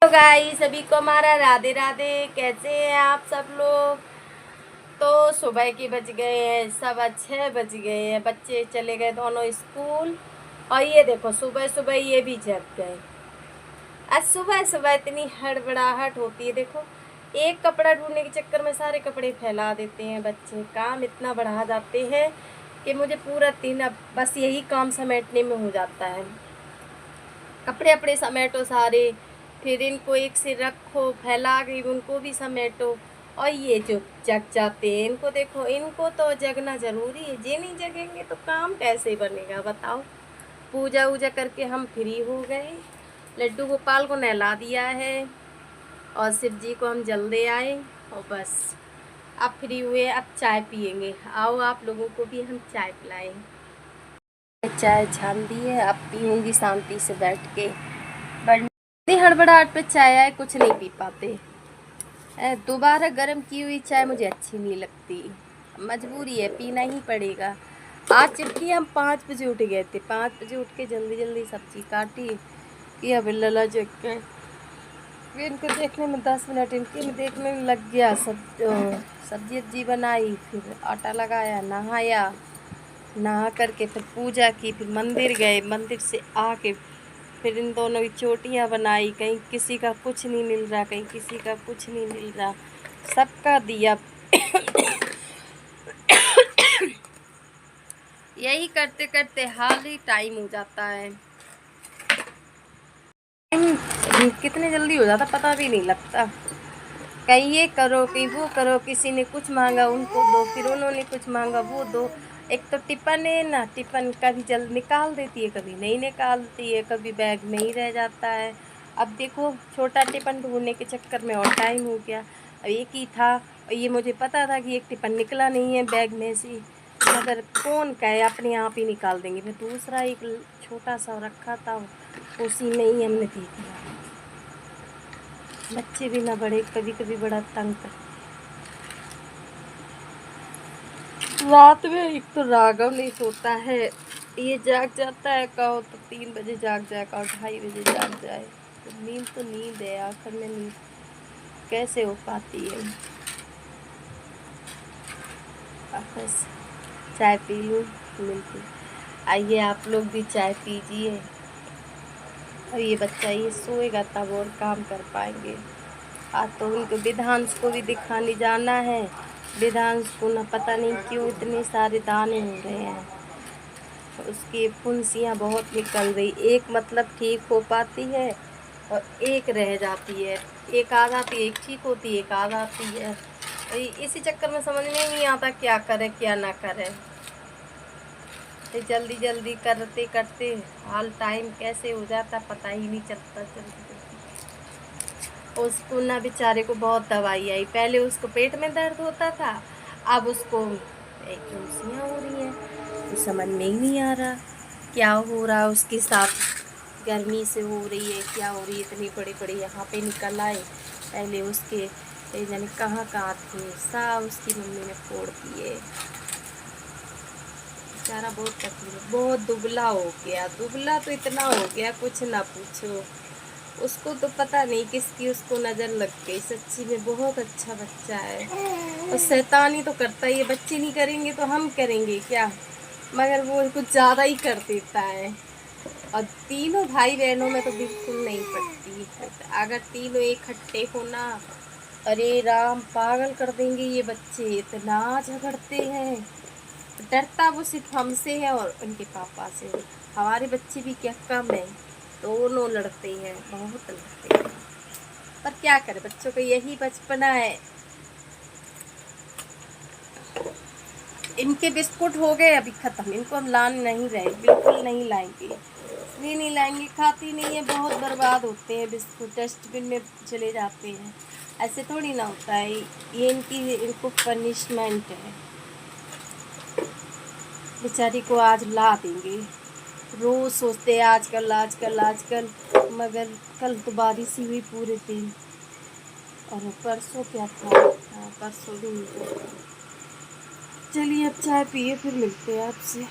तो गाइस सभी को हमारा राधे राधे। कैसे हैं आप सब लोग। तो सुबह के बज गए हैं, सवा 6 बज गए हैं। बच्चे चले गए दोनों स्कूल। और ये देखो सुबह सुबह ये भी जग गए। आज सुबह सुबह इतनी हड़बड़ाहट होती है। देखो एक कपड़ा ढूंढने के चक्कर में सारे कपड़े फैला देते हैं बच्चे। काम इतना बढ़ा जाते हैं कि मुझे पूरा दिन अब बस यही काम समेटने में हो जाता है। कपड़े अपने समेटो सारे, फिर इनको एक से रखो, फैला के उनको भी समेटो। और ये जो जग जाते हैं इनको देखो, इनको तो जगना ज़रूरी है। ये नहीं जगेंगे तो काम कैसे बनेगा बताओ। पूजा वूजा करके हम फ्री हो गए। लड्डू गोपाल को नहला दिया है और शिव जी को हम जल दे आए और बस अब फ्री हुए। अब चाय पियेंगे। आओ आप लोगों को भी हम चाय पिलाएं। चाय छान दी है, अब पीऊँगी शांति से बैठ के। इतनी हड़बड़ाहट पे चाय आए कुछ नहीं पी पाते। दोबारा गर्म की हुई चाय मुझे अच्छी नहीं लगती। मजबूरी है, पीना ही पड़ेगा। आज जबकि हम 5 बजे उठ गए थे। 5 बजे उठ के जल्दी जल्दी सब्जी काटी कि अब लला जग के फिर इनको देखने में 10 मिनट इनके में देखने में लग गया। सब्जी वब्जी बनाई, फिर आटा लगाया, नहाया, नहा करके फिर पूजा की, फिर मंदिर गए। मंदिर से आके फिर इन दोनों की चोटियाँ बनाई। कहीं किसी का कुछ नहीं मिल रहा, कहीं किसी का कुछ नहीं मिल रहा, सबका दिया। यही करते करते हाल ही टाइम हो जाता है। कितने जल्दी हो जाता पता भी नहीं लगता। कहीं ये करो, कहीं वो करो। किसी ने कुछ मांगा उनको दो, फिर उन्होंने कुछ मांगा वो दो। एक तो टिफिन है ना, टिफिन कभी जल्द निकाल देती है, कभी नहीं निकालती है, कभी बैग में ही रह जाता है। अब देखो छोटा टिफिन ढूंढने के चक्कर में और टाइम हो गया। अब एक ही था और ये मुझे पता था कि एक टिफिन निकला नहीं है बैग में से, मगर कौन कहे अपने आप ही निकाल देंगे। फिर दूसरा एक छोटा सा रखा था, उसी में ही हमने देख लिया। बच्चे भी ना बड़े कभी कभी बड़ा तंग करते। रात में एक तो राघव नहीं सोता है, ये जाग जाता है। कहो तो 3 बजे जाग जाए, कहो 2:30 बजे जाग जाए। तो नींद है, आखिर में नींद कैसे हो पाती है। अब बस चाय पी लूँ मिलती। आइए आप लोग भी चाय पीजिए। और ये बच्चा ये सोएगा तब और काम कर पाएंगे। आज तो उनको विधांश को भी दिखाने जाना है। विधांश को ना पता नहीं क्यों इतने सारे दाने हो रहे हैं, उसकी फुंसियाँ बहुत निकल रही। एक मतलब ठीक हो पाती है और एक रह जाती है। एक आ जाती है, एक ठीक होती है, एक आ जाती है। इसी चक्कर में समझ में नहीं आता क्या करे क्या ना करे। जल्दी जल्दी करते करते हाल टाइम कैसे हो जाता पता ही नहीं चलता। उसको ना बेचारे को बहुत दवाई आई। पहले उसको पेट में दर्द होता था, अब उसको एक उल्टियाँ हो रही हैं। तो समझ में ही नहीं आ रहा क्या हो रहा है उसके साथ। गर्मी से हो रही है क्या हो रही है, इतनी बड़े बड़े यहाँ पे निकल आए। पहले उसके जाने कहाँ कहाँ थे, सब उसकी मम्मी ने फोड़ दिए। बेचारा बहुत तकलीफ, बहुत दुबला हो गया। दुबला तो इतना हो गया कुछ ना पूछो। उसको तो पता नहीं किसकी उसको नज़र लग गई। सच्ची में बहुत अच्छा बच्चा है और शैतानी तो करता ही है। बच्चे नहीं करेंगे तो हम करेंगे क्या, मगर वो कुछ ज़्यादा ही कर देता है। और तीनों भाई बहनों में तो बिल्कुल नहीं पड़ती। अगर तीनों इकट्ठे हो ना, अरे राम पागल कर देंगे ये बच्चे। इतना झगड़ते हैं, डरता वो सिर्फ हमसे है और उनके पापा से। हमारे बच्चे भी क्या कम है, दोनों लड़ते हैं, बहुत लड़ते हैं। पर क्या करें, बच्चों का यही बचपना है। इनके बिस्कुट हो गए अभी ख़त्म, इनको हम ला नहीं रहे, बिल्कुल नहीं लाएंगे। इसलिए नहीं लाएंगे, खाती नहीं है, बहुत बर्बाद होते हैं बिस्कुट, डस्टबिन में चले जाते हैं। ऐसे थोड़ी ना होता है, ये इनको पनिशमेंट है। बेचारी को आज ला देंगे। रोज़ सोचते हैं आजकल आजकल आजकल, मगर कल तो बारिश ही हुई पूरे दिन। और परसों क्या था, परसों भी नहीं था। चलिए अब चाय पिए, फिर मिलते हैं आपसे।